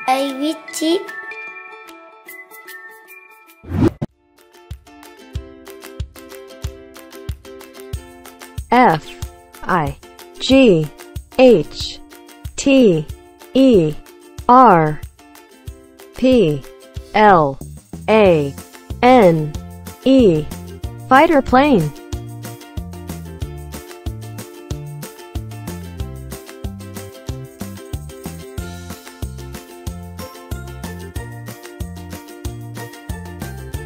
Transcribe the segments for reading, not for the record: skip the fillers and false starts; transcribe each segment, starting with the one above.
A with chip. F I G H T E R P L A N E fighter plane.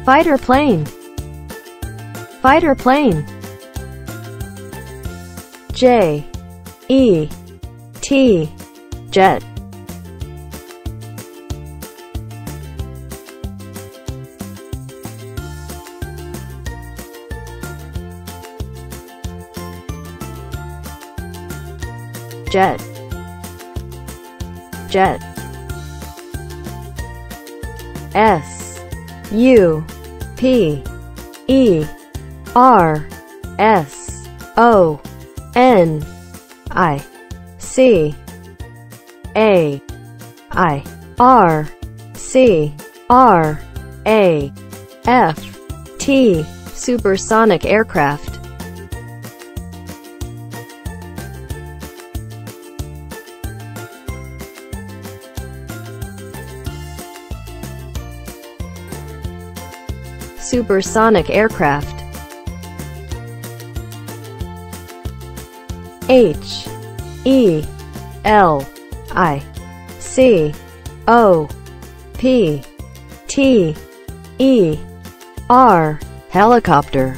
Fighter plane. Fighter plane. J E T jet. Jet. Jet. S U P E R S O N I C A I R C R A F T supersonic aircraft. Supersonic aircraft. H E L I C O P T E R helicopter.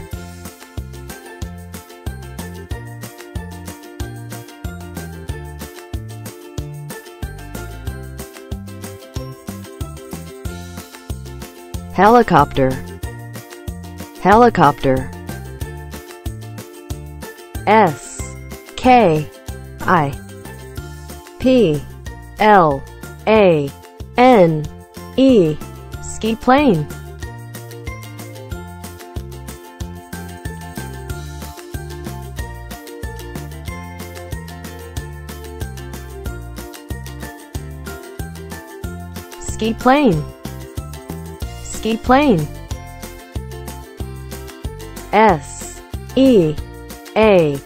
Helicopter. Helicopter. S K I P L A N E ski plane. Ski plane. Ski plane. S E A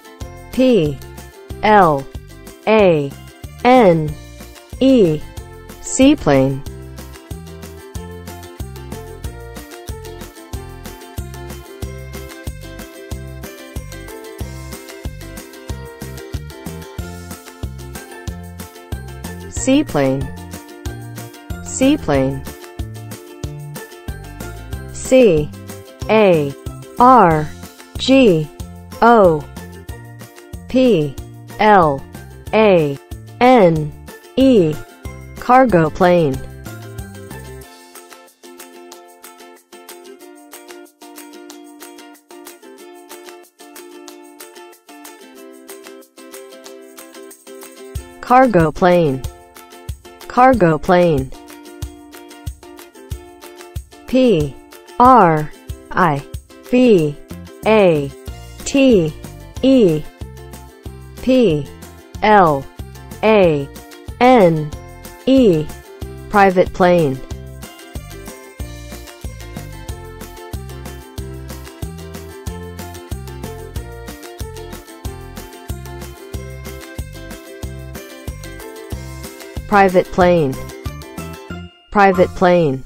P L A N E seaplane. Seaplane. Seaplane. C A R G O P L A N E cargo plane. Cargo plane. Cargo plane. P R I V A T E P L A N E private plane. Private plane. Private plane.